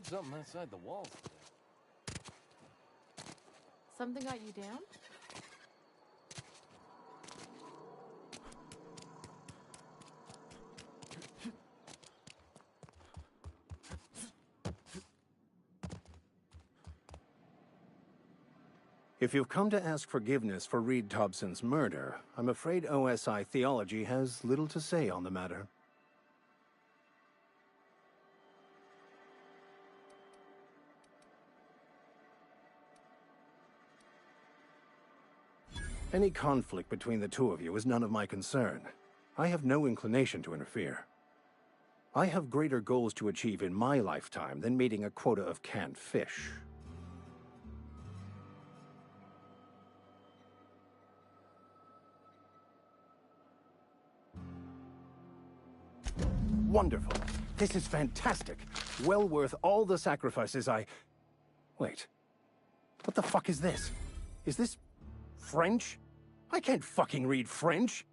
Tried something outside the walls today. Something got you down? If you've come to ask forgiveness for Reed Thompson's murder, I'm afraid OSI theology has little to say on the matter. Any conflict between the two of you is none of my concern. I have no inclination to interfere. I have greater goals to achieve in my lifetime than meeting a quota of canned fish. Wonderful. This is fantastic. Well worth all the sacrifices I... Wait. What the fuck is this? Is this... French? I can't fucking read French.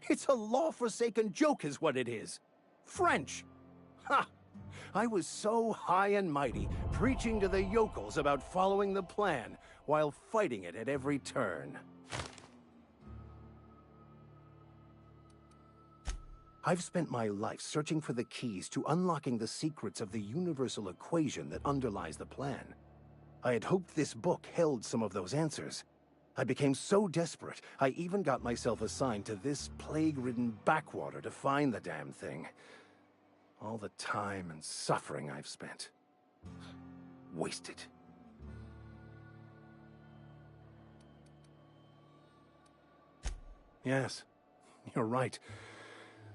It's a law-forsaken joke is what it is. French! Ha! I was so high and mighty, preaching to the yokels about following the plan, while fighting it at every turn. I've spent my life searching for the keys to unlocking the secrets of the universal equation that underlies the plan. I had hoped this book held some of those answers. I became so desperate, I even got myself assigned to this plague-ridden backwater to find the damn thing. All the time and suffering I've spent. Wasted. Yes, you're right.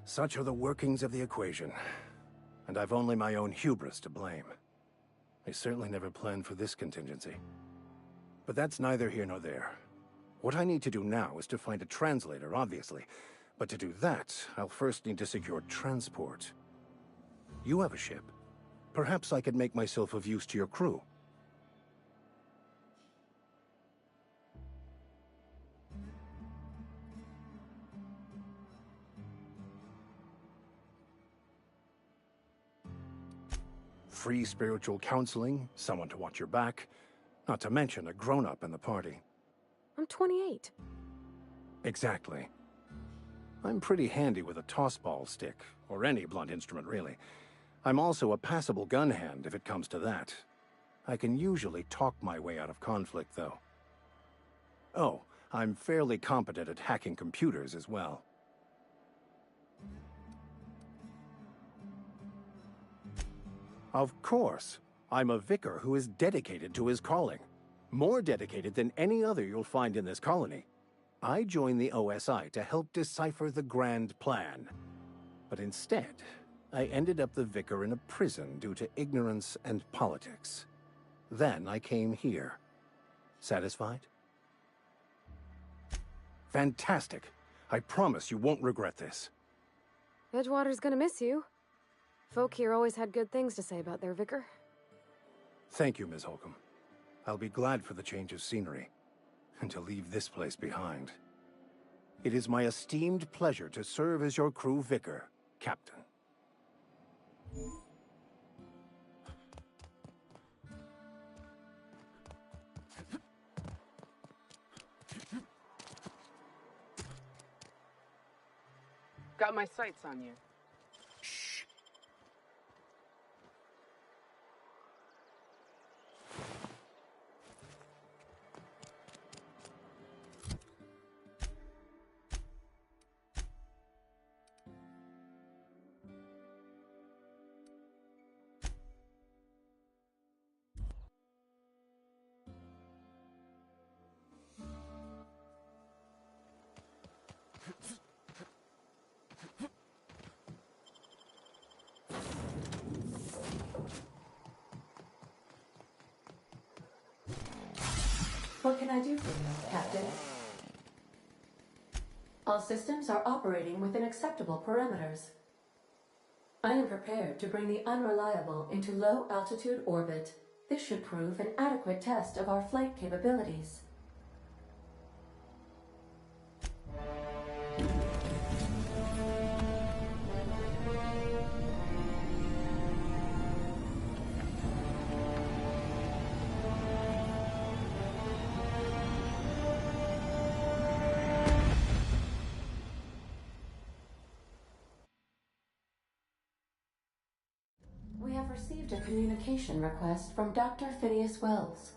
Such are the workings of the equation. And I've only my own hubris to blame. I certainly never planned for this contingency. But that's neither here nor there. What I need to do now is to find a translator, obviously. But to do that, I'll first need to secure transport. You have a ship. Perhaps I could make myself of use to your crew. Free spiritual counseling, someone to watch your back, not to mention a grown-up in the party. I'm 28. Exactly. I'm pretty handy with a tossball stick, or any blunt instrument really. I'm also a passable gun hand if it comes to that. I can usually talk my way out of conflict, though. Oh, I'm fairly competent at hacking computers as well. Of course. I'm a vicar who is dedicated to his calling. More dedicated than any other you'll find in this colony. I joined the OSI to help decipher the grand plan. But instead, I ended up the vicar in a prison due to ignorance and politics. Then I came here. Satisfied? Fantastic. I promise you won't regret this. Edgewater's gonna miss you. Folk here always had good things to say about their vicar. Thank you, Ms. Holcomb. I'll be glad for the change of scenery, and to leave this place behind. It is my esteemed pleasure to serve as your crew vicar, Captain. Got my sights on you. What can I do for you, Captain? All systems are operating within acceptable parameters. I am prepared to bring the unreliable into low-altitude orbit. This should prove an adequate test of our flight capabilities. communication request from Dr. Phineas Wells.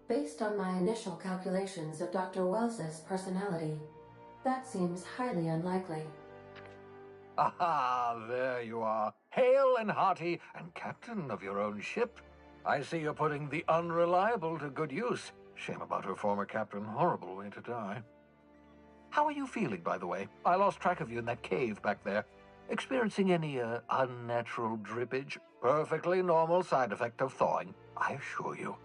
Based on my initial calculations of Dr. Wells's personality, that seems highly unlikely. Aha, there you are. Hale and hearty, and captain of your own ship. I see you're putting the unreliable to good use. Shame about her former captain. Horrible way to die. How are you feeling, by the way? I lost track of you in that cave back there. Experiencing any, unnatural drippage? Perfectly normal side effect of thawing, I assure you.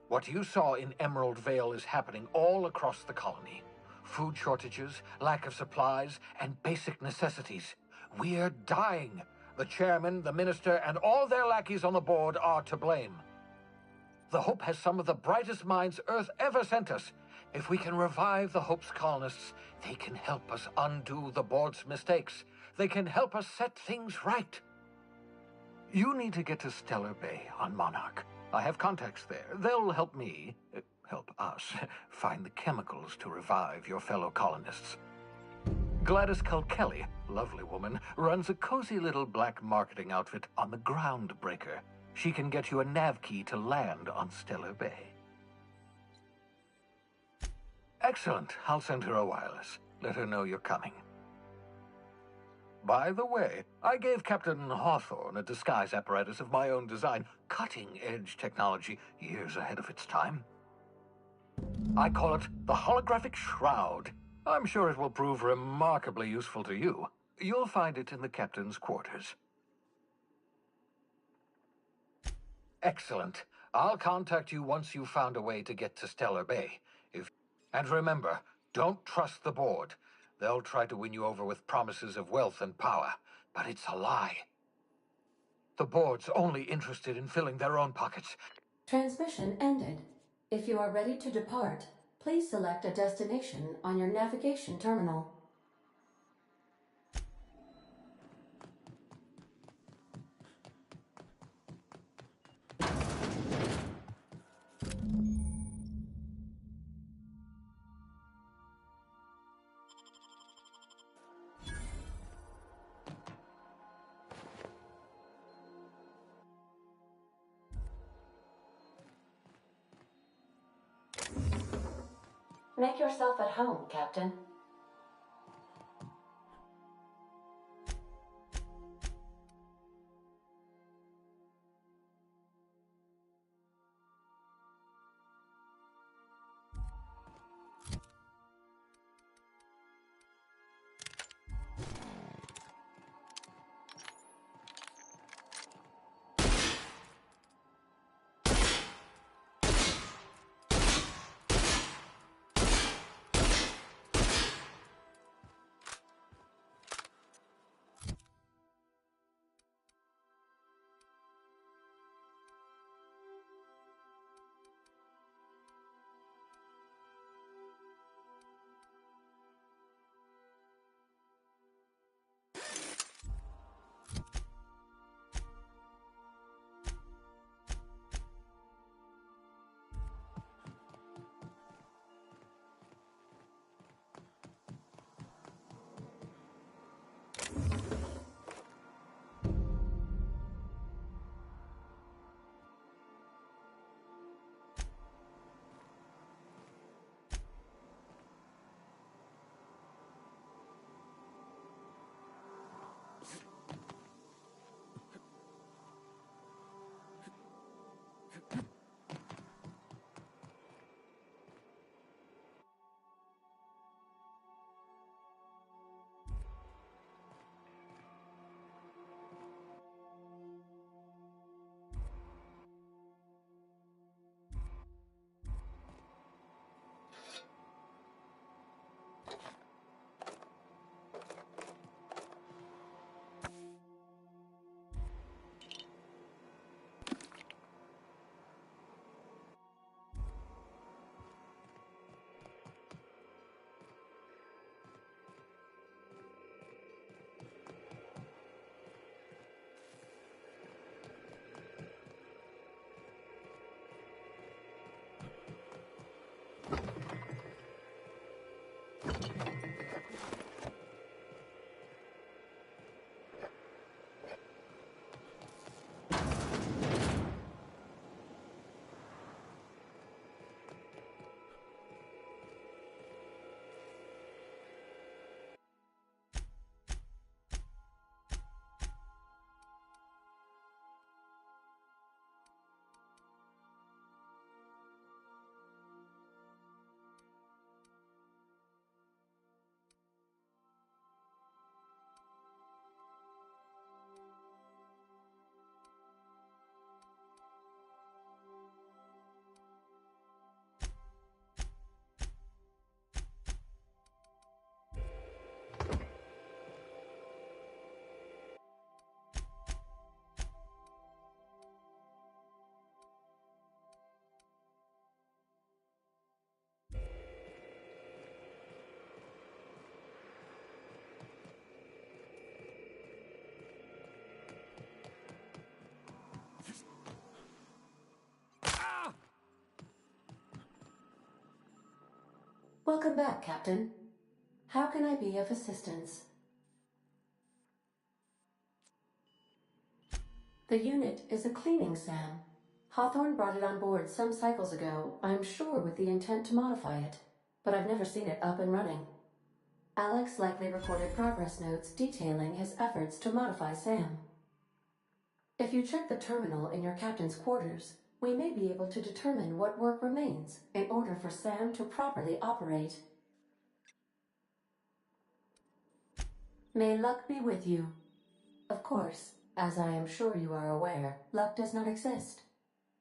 What you saw in Emerald Vale is happening all across the colony. Food shortages, lack of supplies, and basic necessities. We're dying. The chairman, the minister, and all their lackeys on the board are to blame. The Hope has some of the brightest minds Earth ever sent us. If we can revive the Hope's colonists, they can help us undo the board's mistakes. They can help us set things right. You need to get to Stellar Bay on Monarch. I have contacts there. They'll help me, help us, find the chemicals to revive your fellow colonists. Gladys Kilkelly, lovely woman, runs a cozy little black marketing outfit on the Groundbreaker. She can get you a nav key to land on Stellar Bay. Excellent. I'll send her a wireless. Let her know you're coming. By the way, I gave Captain Hawthorne a disguise apparatus of my own design, cutting-edge technology, years ahead of its time. I call it the Holographic Shroud. I'm sure it will prove remarkably useful to you. You'll find it in the captain's quarters. Excellent. I'll contact you once you've found a way to get to Stellar Bay. And remember, don't trust the board. They'll try to win you over with promises of wealth and power, but it's a lie. The board's only interested in filling their own pockets. Transmission ended. If you are ready to depart, please select a destination on your navigation terminal. Make yourself at home, Captain. Welcome back, Captain. How can I be of assistance? The unit is a cleaning SAM. Hawthorne brought it on board some cycles ago, I'm sure with the intent to modify it, but I've never seen it up and running. Alex likely recorded progress notes detailing his efforts to modify SAM. If you check the terminal in your captain's quarters, we may be able to determine what work remains in order for SAM to properly operate. May luck be with you. Of course, as I am sure you are aware, luck does not exist.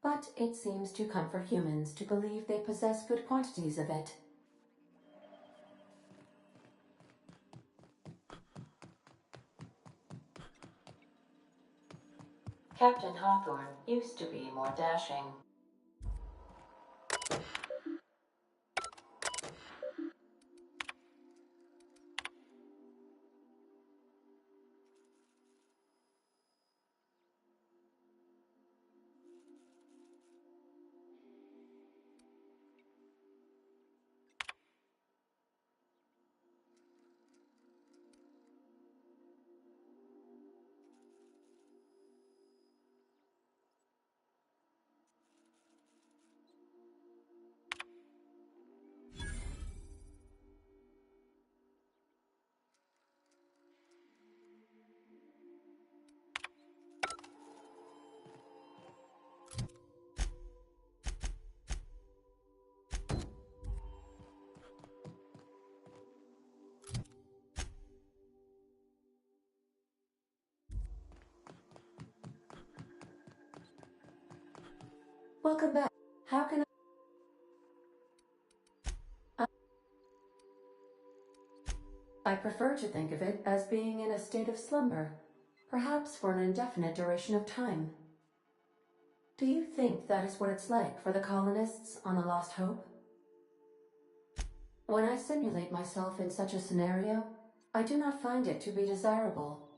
But it seems to comfort humans to believe they possess good quantities of it. Captain Hawthorne used to be more dashing. Welcome back. How can I prefer to think of it as being in a state of slumber, perhaps for an indefinite duration of time. Do you think that is what it's like for the colonists on the Lost Hope? When I simulate myself in such a scenario, I do not find it to be desirable.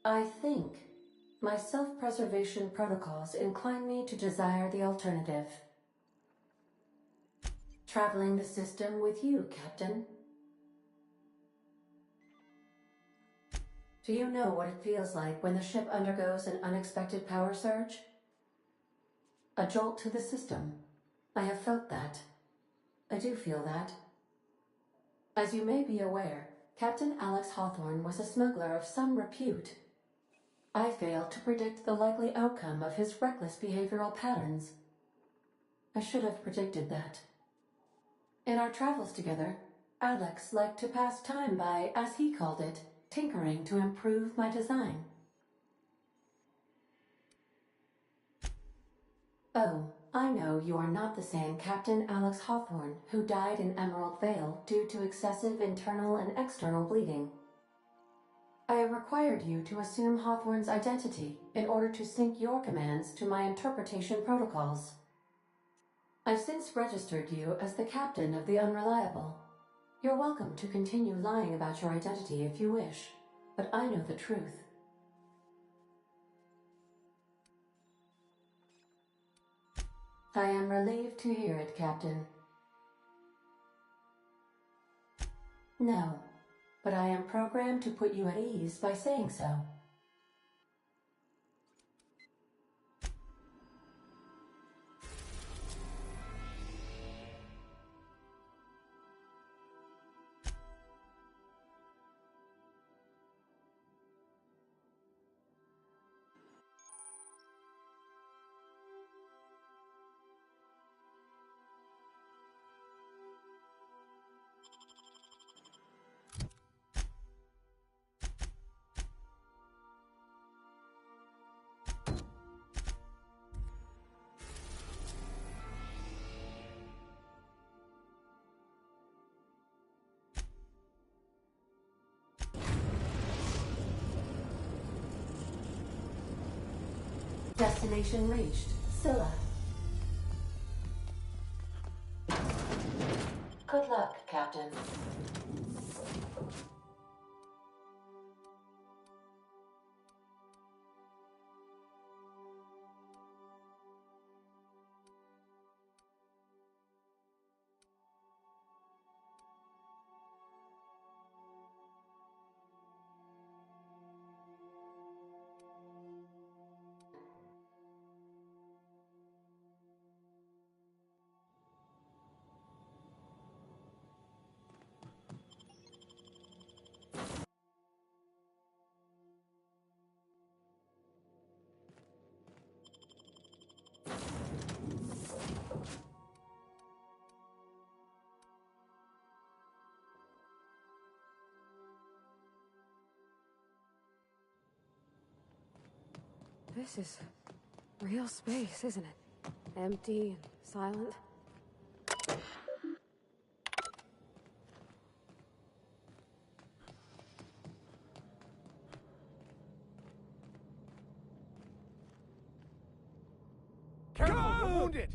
I think my self-preservation protocols incline me to desire the alternative. Traveling the system with you, Captain. Do you know what it feels like when the ship undergoes an unexpected power surge? A jolt to the system. I have felt that. I do feel that. As you may be aware, Captain Alex Hawthorne was a smuggler of some repute. I failed to predict the likely outcome of his reckless behavioral patterns. I should have predicted that. In our travels together, Alex liked to pass time by, as he called it, tinkering to improve my design. Oh, I know you are not the same Captain Alex Hawthorne who died in Emerald Vale due to excessive internal and external bleeding. I have required you to assume Hawthorne's identity in order to sync your commands to my interpretation protocols. I've since registered you as the captain of the Unreliable. You're welcome to continue lying about your identity if you wish, but I know the truth. I am relieved to hear it, Captain. No, but I am programmed to put you at ease by saying so. Destination reached. Scylla. Good luck, Captain. This is real space, isn't it? Empty and silent. Careful, you're wounded!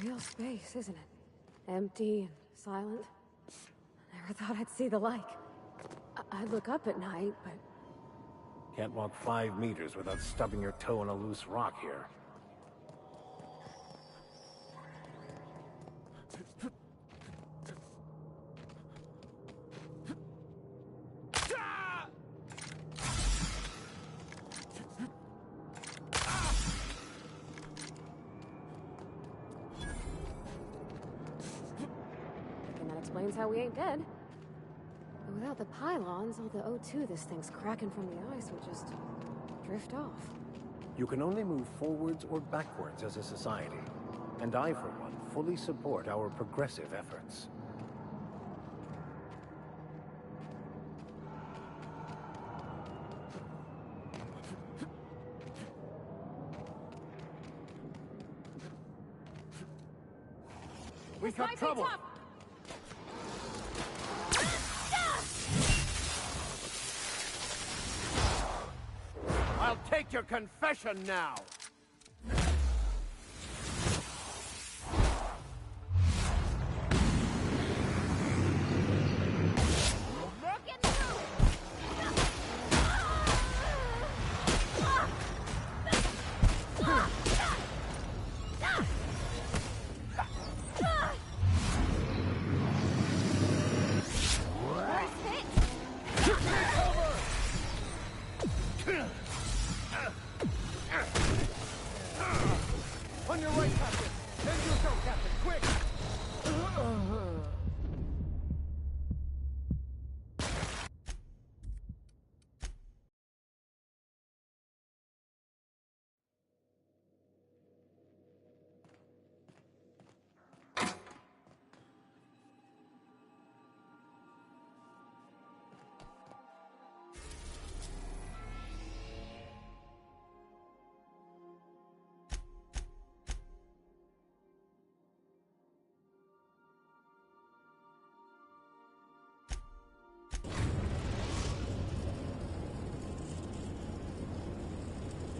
Real space, isn't it? Empty and silent. I never thought I'd see the like. I'd look up at night, but... Can't walk 5 meters without stubbing your toe on a loose rock here. And that explains how we ain't dead. But without the pylons, all the O2 this thing's cracking from the ice would just drift off. You can only move forwards or backwards as a society. And I, for one, fully support our progressive efforts. We got trouble! I'll take your confession now! On your right, Captain! Then you go, Captain! Quick!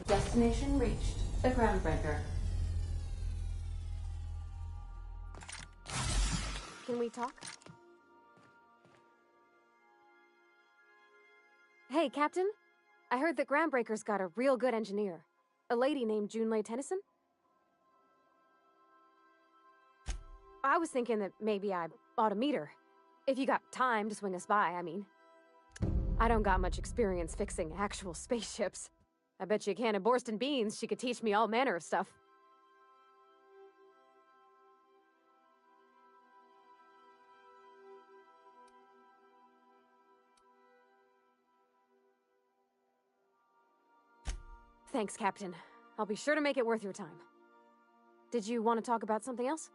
Destination reached. The Groundbreaker. Can we talk? Hey, Captain. I heard that Groundbreaker's got a real good engineer. A lady named Junlei Tennyson. I was thinking that maybe I ought to meet her. If you got time to swing us by, I mean. I don't got much experience fixing actual spaceships. I bet you a can of Borston beans she could teach me all manner of stuff. Thanks, Captain. I'll be sure to make it worth your time. Did you want to talk about something else?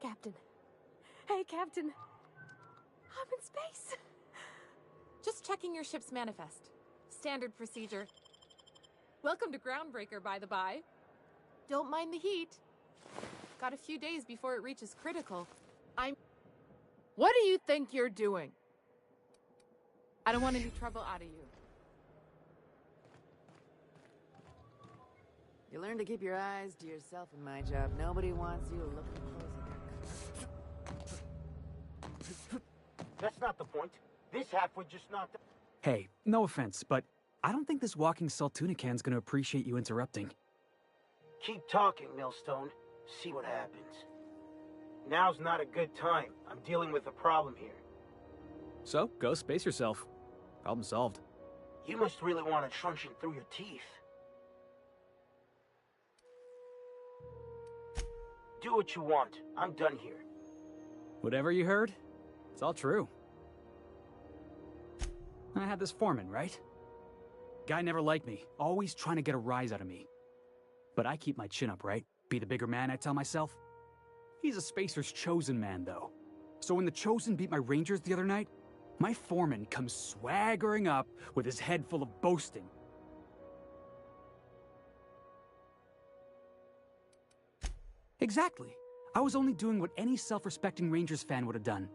Captain. Hey, Captain. I'm in space. Just checking your ship's manifest. Standard procedure. Welcome to Groundbreaker, by the by. Don't mind the heat. Got a few days before it reaches critical. What do you think you're doing? I don't want any trouble out of you. You learn to keep your eyes to yourself in my job. Nobody wants you looking close. That's not the point. This half would just not... Hey, no offense, but I don't think this walking Saltunican's gonna appreciate you interrupting. Keep talking, Millstone. See what happens. Now's not a good time. I'm dealing with a problem here. So, go space yourself. Problem solved. You must really want a truncheon through your teeth. Do what you want. I'm done here. Whatever you heard, it's all true. I had this foreman, right? Guy never liked me, always trying to get a rise out of me. But I keep my chin up, right? Be the bigger man, I tell myself. He's a Spacer's chosen man, though. So when the Chosen beat my Rangers the other night, my foreman comes swaggering up with his head full of boasting. Exactly. I was only doing what any self-respecting Rangers fan would have done.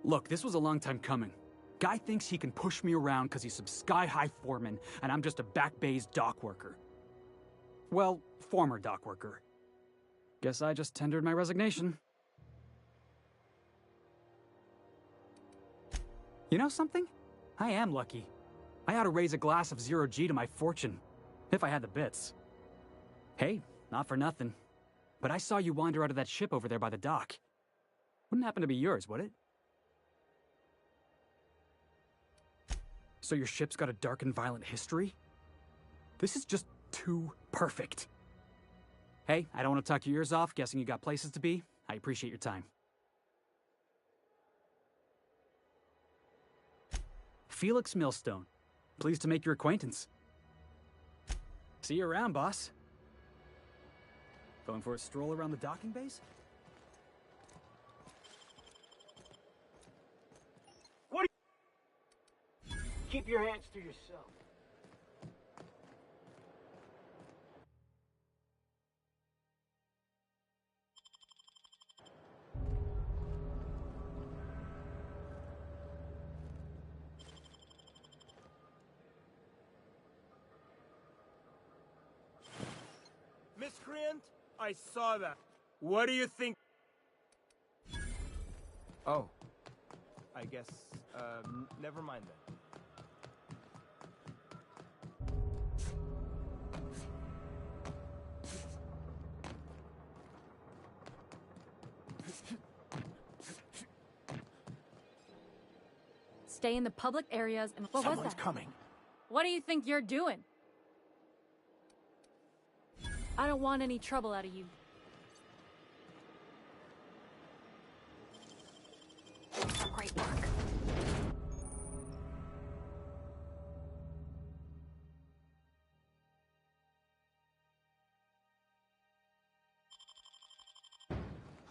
Look, this was a long time coming. Guy thinks he can push me around because he's some sky-high foreman, and I'm just a back bay's dock worker. Well, former dock worker. Guess I just tendered my resignation. You know something? I am lucky. I ought to raise a glass of zero-G to my fortune, if I had the bits. Hey, not for nothing, but I saw you wander out of that ship over there by the dock. Wouldn't happen to be yours, would it? So your ship's got a dark and violent history? This is just too perfect. Hey, I don't want to talk your ears off, guessing you got places to be. I appreciate your time. Felix Millstone. Pleased to make your acquaintance. See you around, boss. Going for a stroll around the docking base? Keep your hands to yourself. Miscreant? I saw that. What do you think? Oh. I guess, never mind then. Stay in the public areas and what Someone's was that? coming. What do you think you're doing? I don't want any trouble out of you. Great work.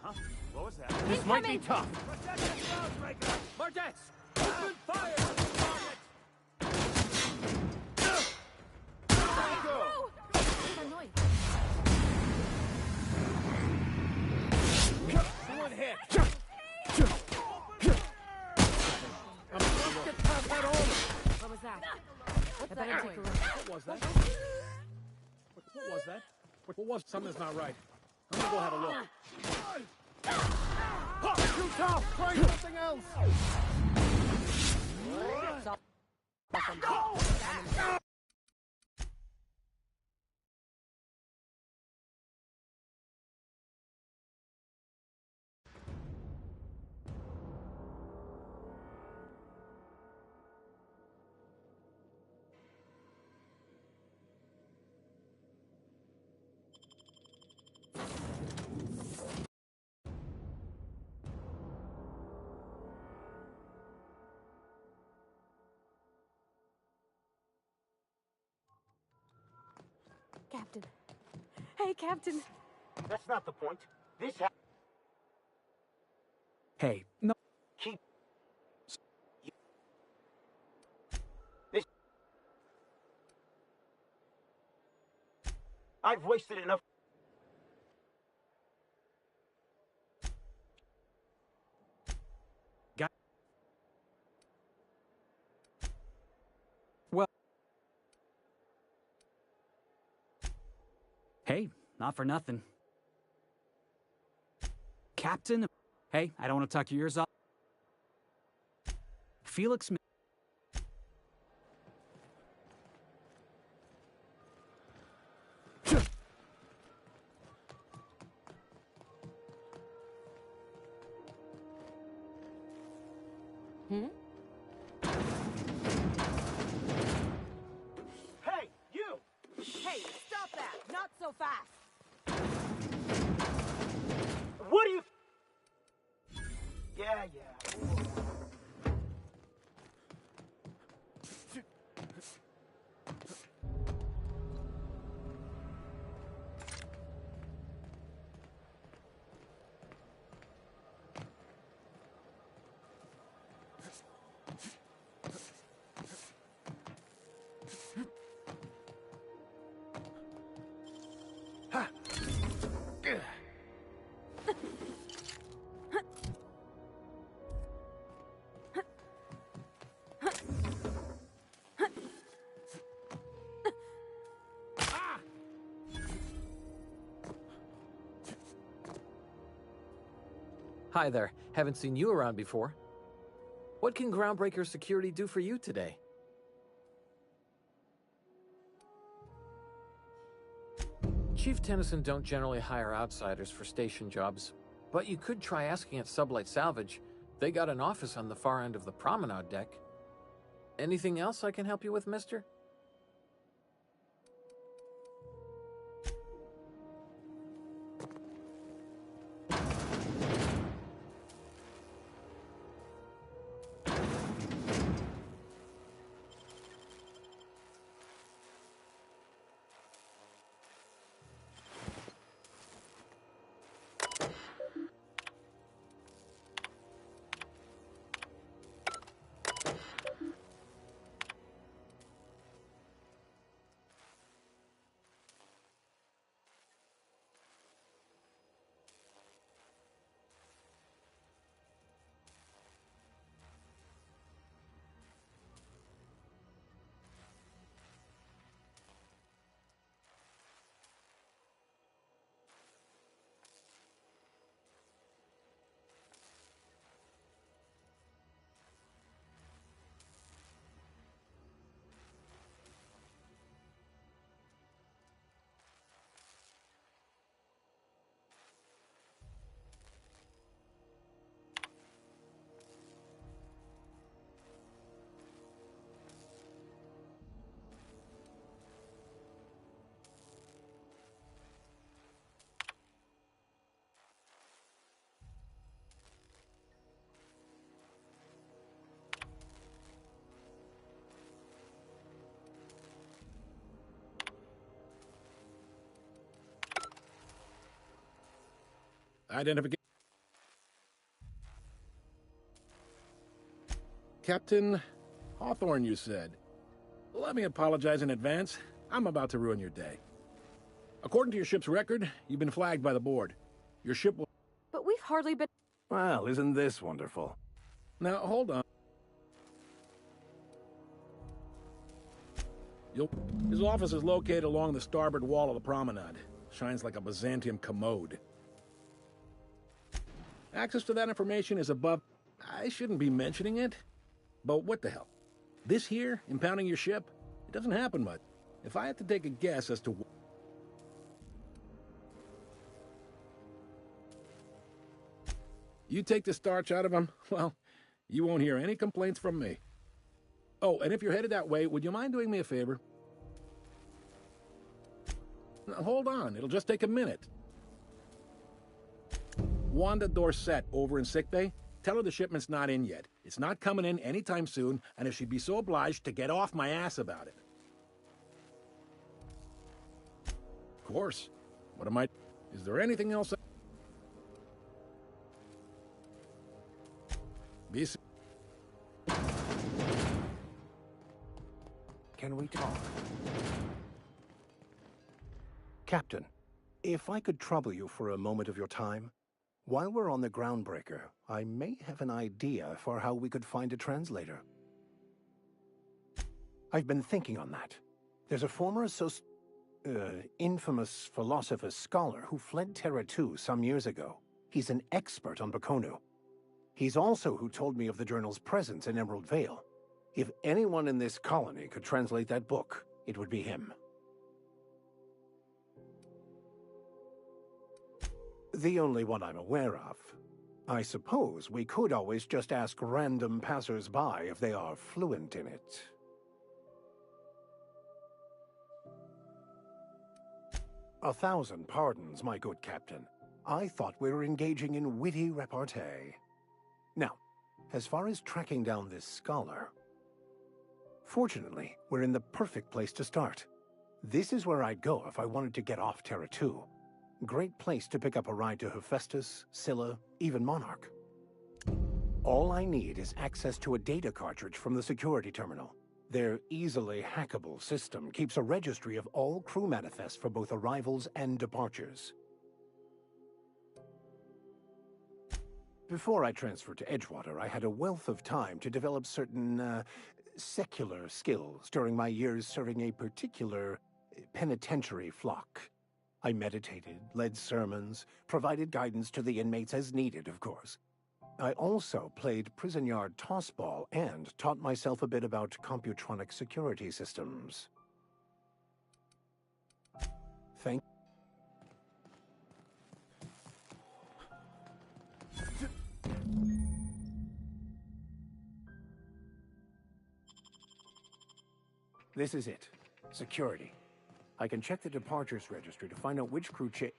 Huh? What was that? This might be tough. Protect the Groundbreaker! Mardettes! Open fire! Someone hit! What was that? What's I better that take a noise? look. What was that? What was that? What was? Something's not right. I'm gonna go have a look. Too tough! Try something else! Captain. Hey, Captain. That's not the point. Hey, no. Keep... This... I've wasted enough... Well... Hey, not for nothing. Captain... Hey, I don't want to talk your ears off. Felix... Hi there. Haven't seen you around before. What can Groundbreaker Security do for you today? Chief Tennyson don't generally hire outsiders for station jobs, but you could try asking at Sublight Salvage. They got an office on the far end of the promenade deck. Anything else I can help you with, mister? Identification. Captain Hawthorne, you said. Let me apologize in advance. I'm about to ruin your day. According to your ship's record, you've been flagged by the board. Your ship will... But we've hardly been... Well, isn't this wonderful? Now, hold on. His office is located along the starboard wall of the promenade. Shines like a Byzantium commode. Access to that information is above... I shouldn't be mentioning it, but what the hell? This here, impounding your ship, it doesn't happen much. If I had to take a guess as to... You take the starch out of him, well, you won't hear any complaints from me. Oh, and if you're headed that way, would you mind doing me a favor? Now, hold on, it'll just take a minute. Wanda Dorset over in sickbay, tell her the shipment's not in yet. It's not coming in anytime soon, and if she'd be so obliged to get off my ass about it. Of course. What am I... Is there anything else... Be... Can we talk? Captain, if I could trouble you for a moment of your time, while we're on the Groundbreaker, I may have an idea for how we could find a translator. I've been thinking on that. There's a former infamous philosopher scholar who fled Terra 2 some years ago. He's an expert on Bakonu. He's also who told me of the journal's presence in Emerald Vale. If anyone in this colony could translate that book, it would be him. The only one I'm aware of. I suppose we could always just ask random passers-by if they are fluent in it. 1,000 pardons, my good captain. I thought we were engaging in witty repartee. Now, as far as tracking down this scholar... Fortunately, we're in the perfect place to start. This is where I'd go if I wanted to get off Terra 2. Great place to pick up a ride to Hephaestus, Scylla, even Monarch. All I need is access to a data cartridge from the security terminal. Their easily hackable system keeps a registry of all crew manifests for both arrivals and departures. Before I transferred to Edgewater, I had a wealth of time to develop certain, secular skills during my years serving a particular penitentiary flock. I meditated, led sermons, provided guidance to the inmates as needed, of course. I also played prison yard tossball and taught myself a bit about computronic security systems. Thank This is it. Security. I can check the departures registry to find out which crew the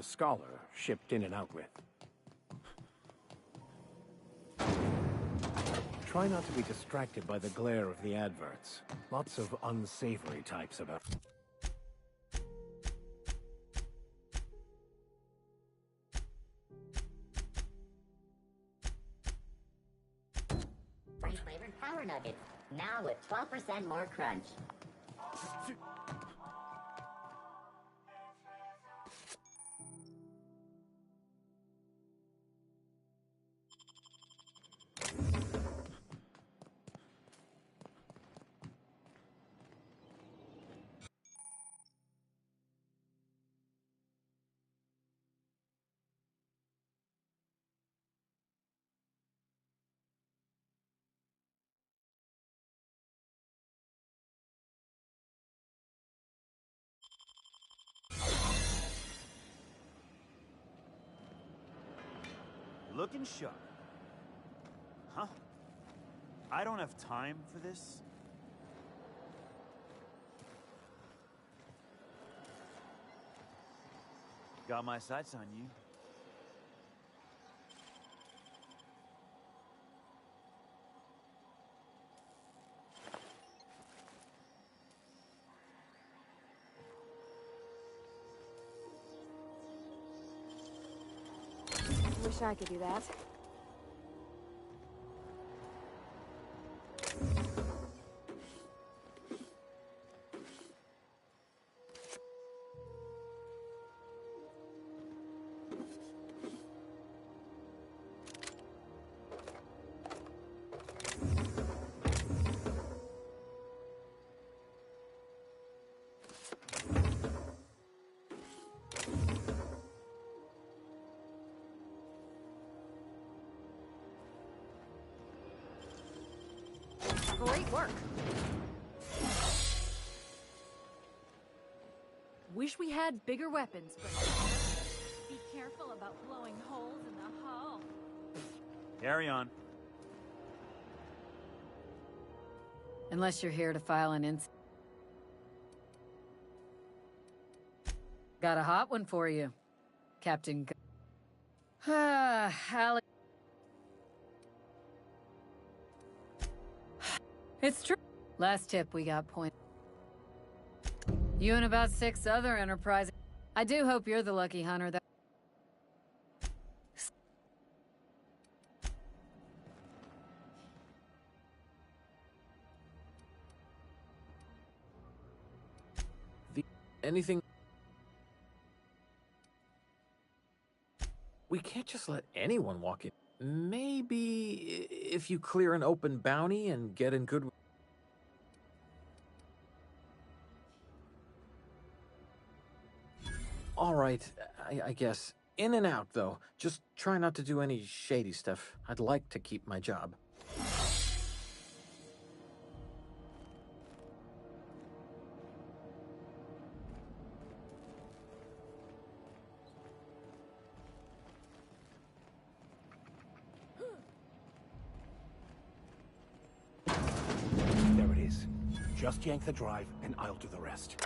Scholar shipped in and out with. Try not to be distracted by the glare of the adverts. Lots of unsavory types about. Flavored Power Nuggets, now with 12% more crunch. Looking sharp. Huh? I don't have time for this. Got my sights on you. Wish I could do that. Great work. Wish we had bigger weapons, but be careful about blowing holes in the hull. Carry on. Unless you're here to file an incident. Got a hot one for you, Captain. Alex. It's true. Last tip we got point. You and about 6 other Enterprise. I do hope you're the lucky hunter that. Anything? We can't just let anyone walk in. Maybe if you clear an open bounty and get in good... All right, I guess. In and out, though. Just try not to do any shady stuff. I'd like to keep my job. There it is. Just yank the drive, and I'll do the rest.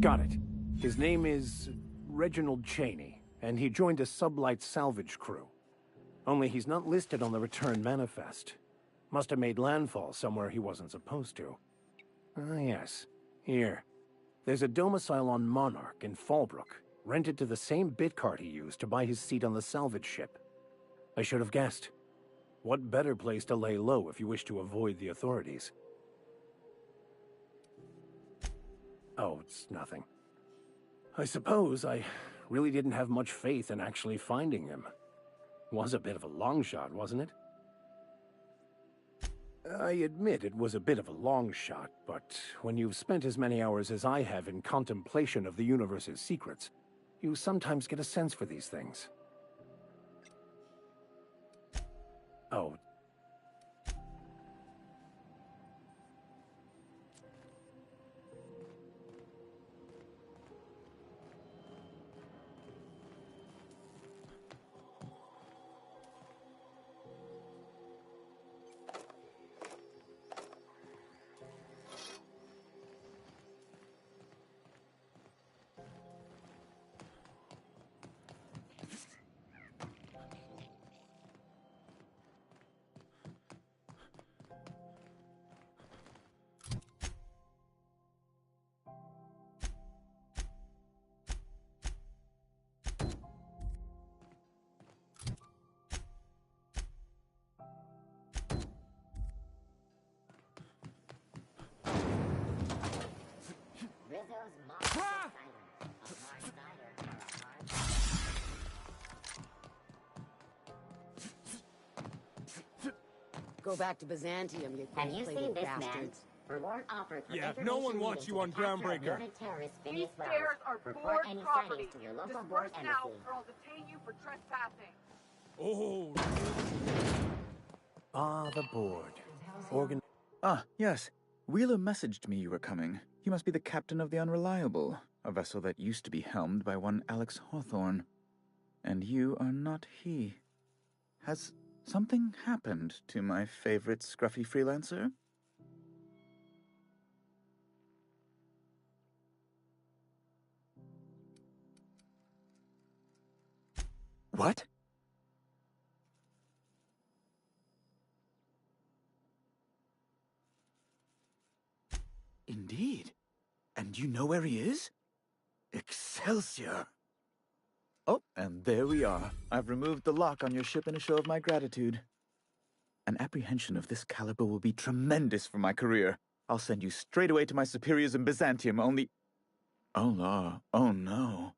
Got it. His name is Reginald Cheney, and he joined a sublight salvage crew. Only he's not listed on the return manifest. Must have made landfall somewhere he wasn't supposed to. Ah, yes. Here. There's a domicile on Monarch in Fallbrook, rented to the same bit card he used to buy his seat on the salvage ship. I should have guessed. What better place to lay low if you wish to avoid the authorities? Oh, it's nothing. I suppose I really didn't have much faith in actually finding him. Was a bit of a long shot, wasn't it? I admit it was a bit of a long shot, but when you've spent as many hours as I have in contemplation of the universe's secrets, you sometimes get a sense for these things. Oh. Go back to Byzantium, you Have you seen this man? bastards. Reward offered for Yeah, no one wants you on Groundbreaker. These stairs are board property. To your local board now, embassy. or I'll detain you for trespassing. Oh. Ah, the board. Ah, yes. Wheeler messaged me you were coming. He must be the captain of the Unreliable, a vessel that used to be helmed by one Alex Hawthorne. And you are not he. Has something happened to my favorite scruffy freelancer? What? Indeed. And you know where he is? Excelsior! Oh, and there we are. I've removed the lock on your ship in a show of my gratitude. An apprehension of this caliber will be tremendous for my career. I'll send you straight away to my superiors in Byzantium, only... Oh, no. Oh, no.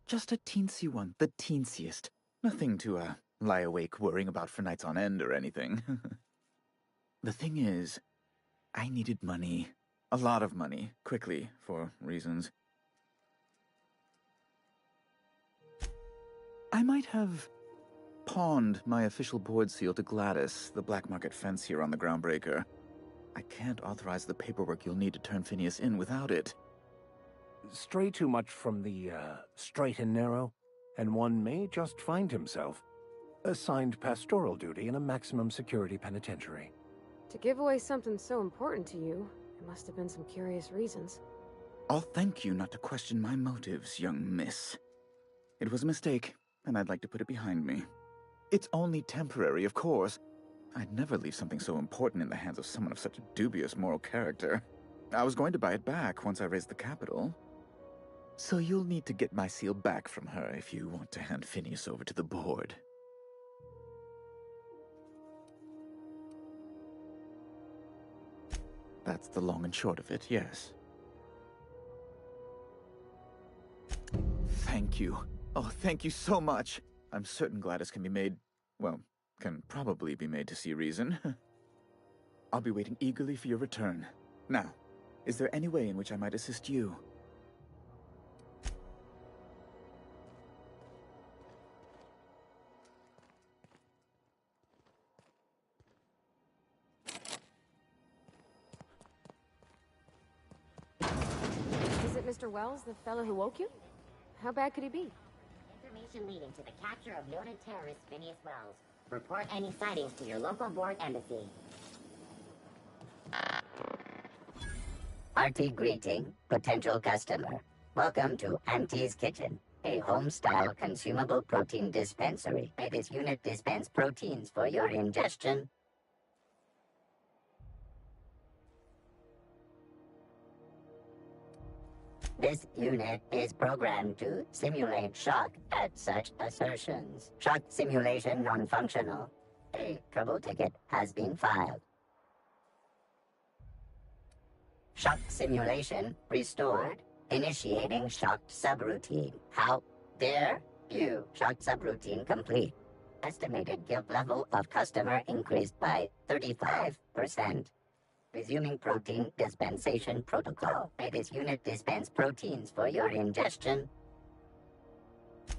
Just a teensy one, the teensiest. Nothing to, lie awake worrying about for nights on end or anything. The thing is, I needed money. A lot of money, quickly, for reasons. I might have pawned my official board seal to Gladys, the black market fence here on the Groundbreaker. I can't authorize the paperwork you'll need to turn Phineas in without it. Stray too much from the, straight and narrow, and one may just find himself assigned pastoral duty in a maximum security penitentiary. To give away something so important to you, there must have been some curious reasons. I'll thank you not to question my motives, young miss. It was a mistake, and I'd like to put it behind me. It's only temporary, of course. I'd never leave something so important in the hands of someone of such a dubious moral character. I was going to buy it back once I raised the capital. So you'll need to get my seal back from her if you want to hand Phineas over to the board. That's the long and short of it, yes. Thank you. Oh, thank you so much. I'm certain Gladys can be made, well, can probably be made to see reason. I'll be waiting eagerly for your return. Now, is there any way in which I might assist you? Is it Mr. Wells, the fellow who woke you? How bad could he be? Information leading to the capture of noted terrorist Phineas Wells. Report any sightings to your local board embassy. Hearty greeting, potential customer. Welcome to Auntie's Kitchen, a home-style consumable protein dispensary. This unit dispense proteins for your ingestion. This unit is programmed to simulate shock at such assertions. Shock simulation non-functional. A trouble ticket has been filed. Shock simulation restored. Initiating shocked subroutine. How dare you? Shocked subroutine complete. Estimated guilt level of customer increased by 35%. Resuming protein dispensation protocol. This unit dispense proteins for your ingestion.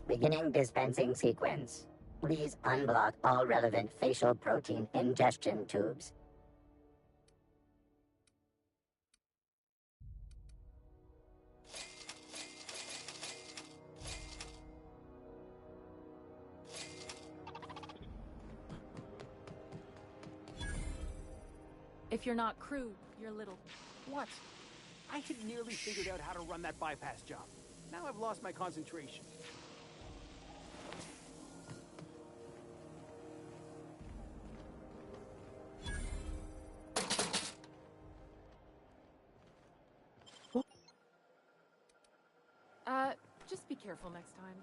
Beginning dispensing sequence. Please unblock all relevant facial protein ingestion tubes. If you're not crew, you're little. What? I had nearly figured out how to run that bypass job. Now I've lost my concentration. Just be careful next time.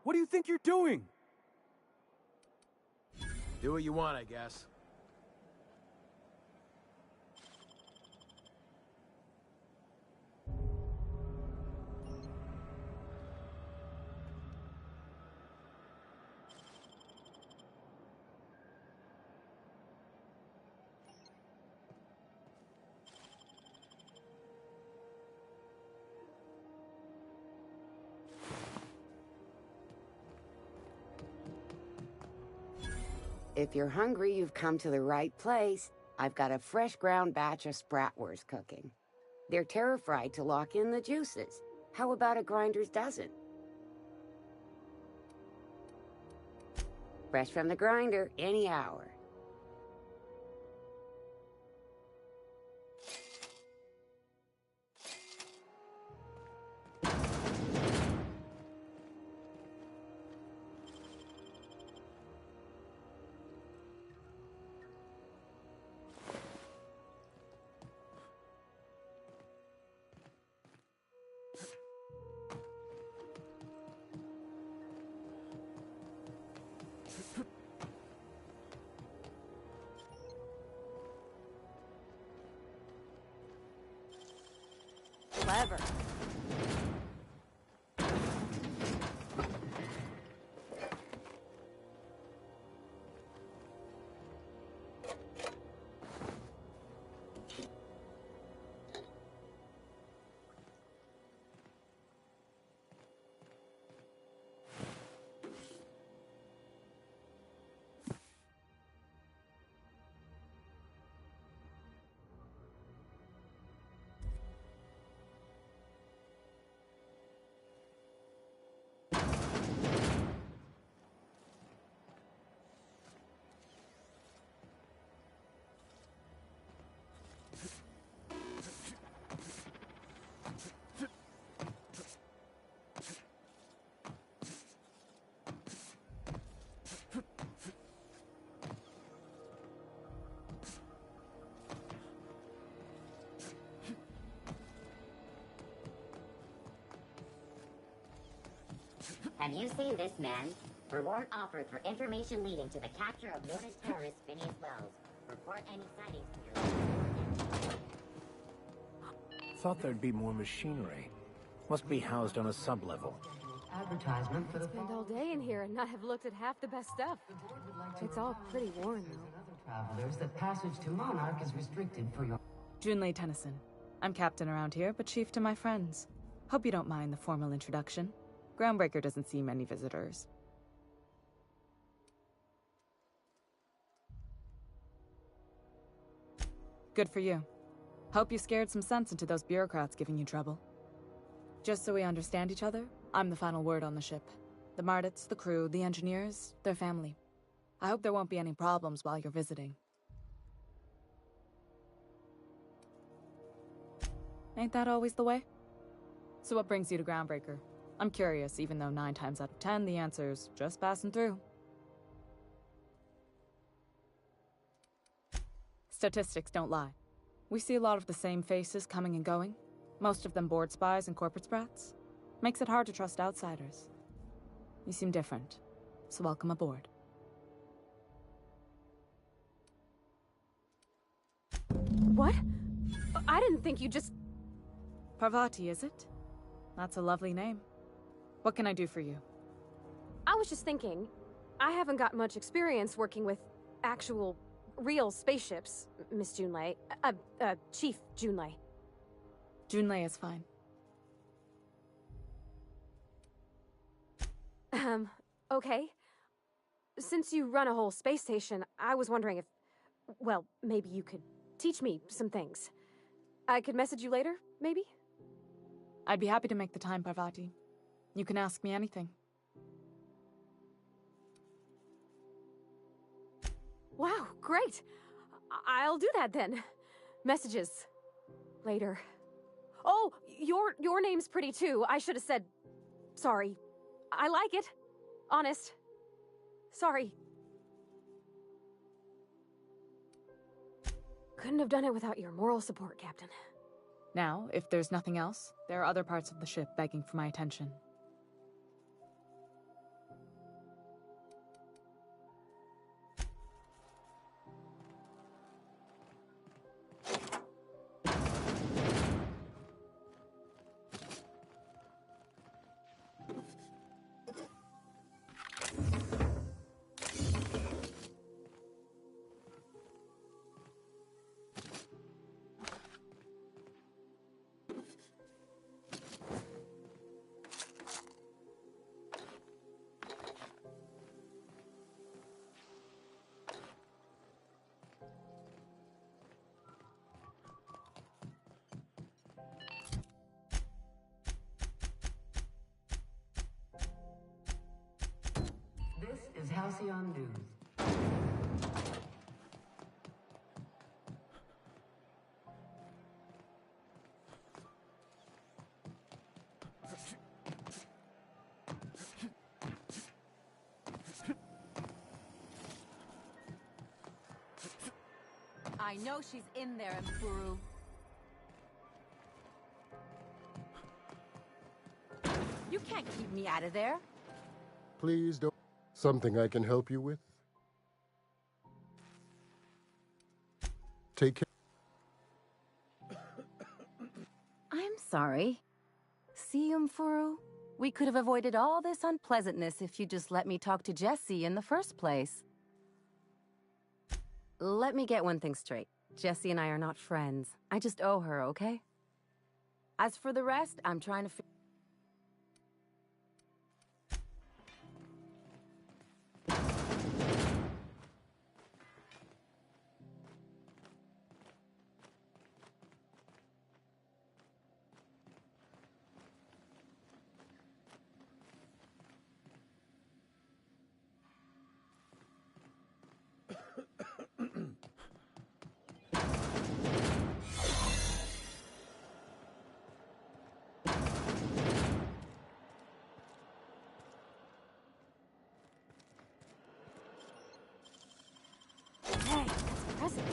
What do you think you're doing? Do what you want, I guess. If you're hungry, you've come to the right place. I've got a fresh ground batch of Spratwurst cooking. They're terra-fried to lock in the juices. How about a grinder's dozen? Fresh from the grinder, any hour. Clever. Have you seen this man? Reward offered for information leading to the capture of noted terrorist Phineas Wells. Report any sightings to your... Thought there'd be more machinery. Must be housed on a sub-level. Advertisement for the spend all day in here and not have looked at half the best stuff. It's all pretty worn, though. Travelers, that passage to Monarch is restricted for your... Junlei Tennyson. I'm captain around here, but chief to my friends. Hope you don't mind the formal introduction. Groundbreaker doesn't see many visitors. Good for you. Hope you scared some sense into those bureaucrats giving you trouble. Just so we understand each other, I'm the final word on the ship. The Mardits, the crew, the engineers, their family. I hope there won't be any problems while you're visiting. Ain't that always the way? So what brings you to Groundbreaker? I'm curious, even though 9 times out of 10 the answer's just passing through. Statistics don't lie. We see a lot of the same faces coming and going, most of them board spies and corporate sprats. Makes it hard to trust outsiders. You seem different, so welcome aboard. What? I didn't think you just... Parvati, is it? That's a lovely name. What can I do for you? I was just thinking, I haven't got much experience working with actual, real spaceships, Miss Junlei. Chief Junlei. Junlei is fine. Okay. Since you run a whole space station, I was wondering if... Well, maybe you could teach me some things. I could message you later, maybe? I'd be happy to make the time, Parvati. You can ask me anything. Wow, great! I'll do that then. Messages. Later. Oh, your name's pretty too. I should have said... Sorry. I like it. Honest. Sorry. Couldn't have done it without your moral support, Captain. Now, if there's nothing else, there are other parts of the ship begging for my attention. This is Halcyon News. I know she's in there, Mburu. You can't keep me out of there. Please don't. Something I can help you with? Take care. I'm sorry. See, Mfuru? We could have avoided all this unpleasantness if you just let me talk to Jesse in the first place. Let me get one thing straight. Jesse and I are not friends. I just owe her, okay? As for the rest, I'm trying to figure... Hey, that's a present.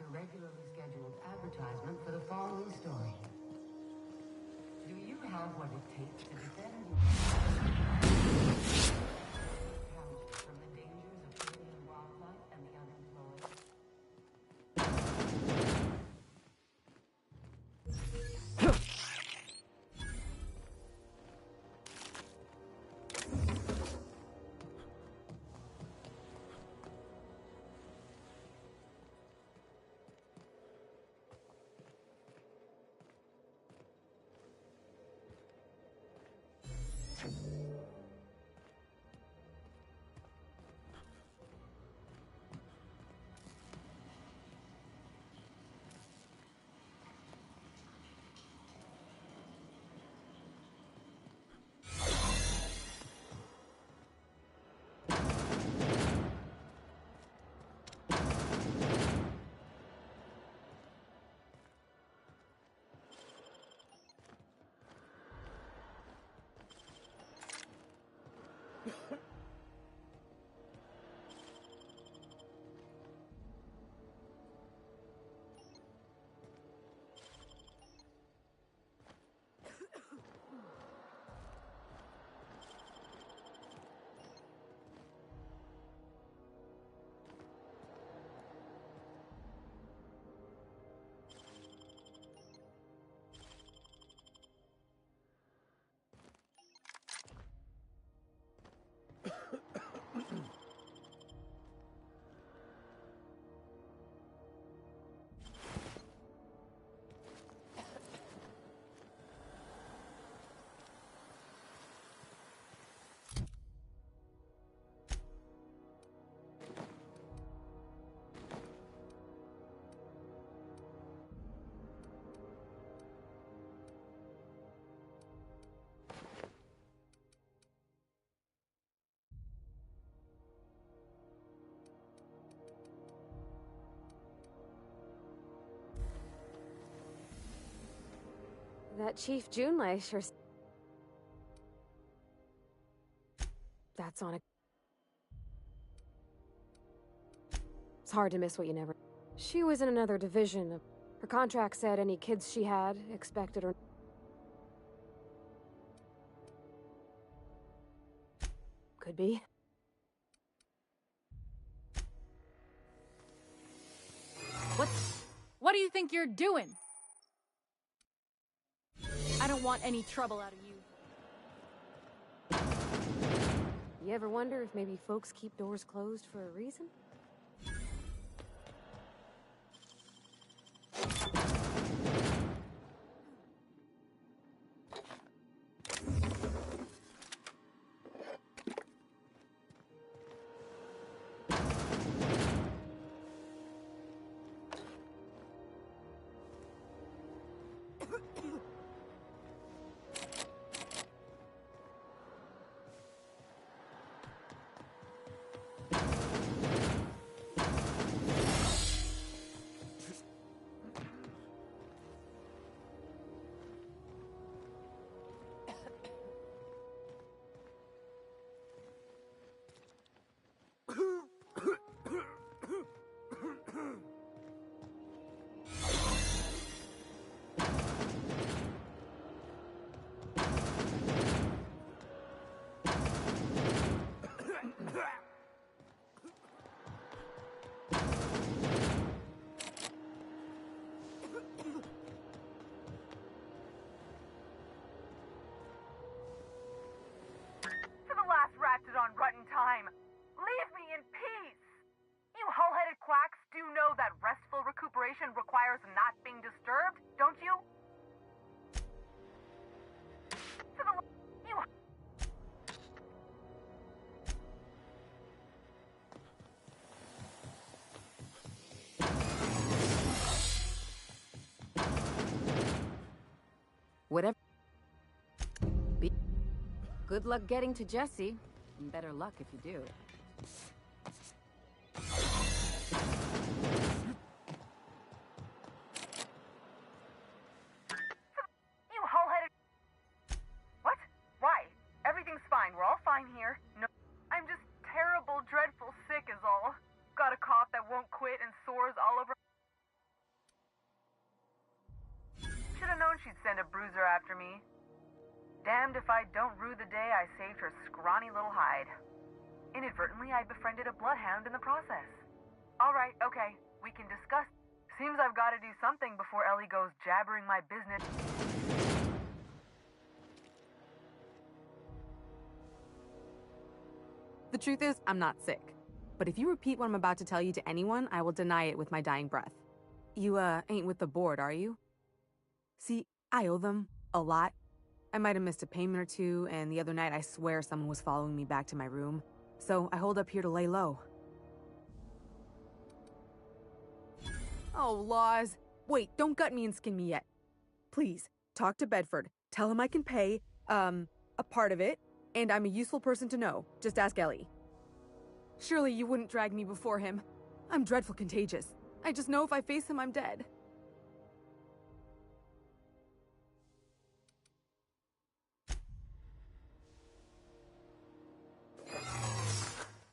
your regularly scheduled advertisement for the following story. Do you have what it takes to defend counties from the dangers of alien wildlife and the unemployed? That Chief Junlei sure... That's on a... It's hard to miss what you never... She was in another division. Her contract said any kids she had, expected or... Could be. What do you think you're doing? I don't want any trouble out of you. You ever wonder if maybe folks keep doors closed for a reason? On rotten time. Leave me in peace! You hull-headed quacks do know that restful recuperation requires not being disturbed, don't you? Whatever. Good luck getting to Jesse. And better luck if you do. You hull-headed... What? Why? Everything's fine. We're all fine here. No, I'm just terrible, dreadful sick is all. Got a cough that won't quit and sores all over... she'd send a bruiser after me. Damned if I don't rue the day I saved her scrawny little hide. Inadvertently, I befriended a bloodhound in the process. Alright, okay, we can discuss. Seems I've got to do something before Ellie goes jabbering my business. The truth is, I'm not sick. But if you repeat what I'm about to tell you to anyone, I will deny it with my dying breath. You, ain't with the board, are you? See, I owe them a lot. I might have missed a payment or two, and the other night I swear someone was following me back to my room. So I hold up here to lay low. Oh, laws. Wait, don't gut me and skin me yet. Please, talk to Bedford. Tell him I can pay, a part of it, and I'm a useful person to know. Just ask Ellie. Surely you wouldn't drag me before him. I'm dreadful contagious. I just know if I face him, I'm dead.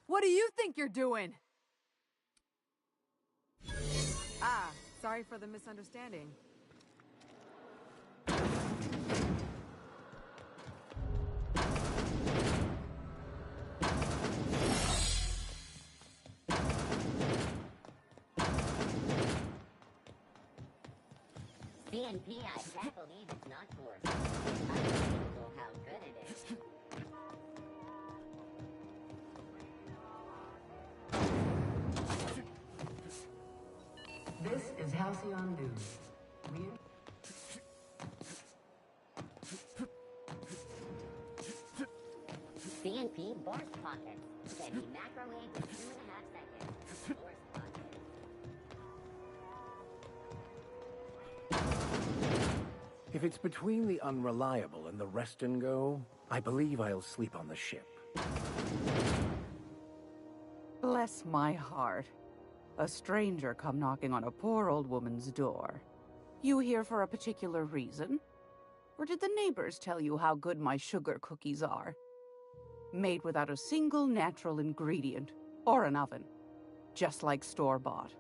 What do you think you're doing? Ah, sorry for the misunderstanding. CNP, I can't believe it's not forced. It's unbelievable how good it is. This is Halcyon News. CNP Borst Pockets. Can be microwaved in 2.5 seconds. Borst Pockets. If it's between the Unreliable and the Rest and Go, I believe I'll sleep on the ship. Bless my heart. A stranger come knocking on a poor old woman's door. You here for a particular reason? Or did the neighbors tell you how good my sugar cookies are? Made without a single natural ingredient, or an oven. Just like store-bought.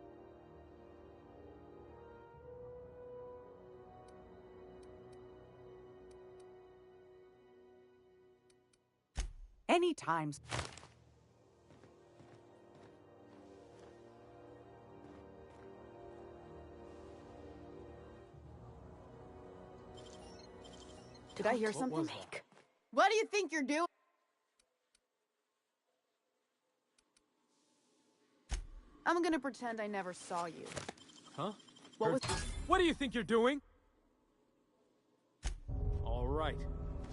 Anytime. Did I hear something? What do you think you're doing? I'm gonna pretend I never saw you. Huh? What do you think you're doing? All right.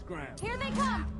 Scram. Here they come!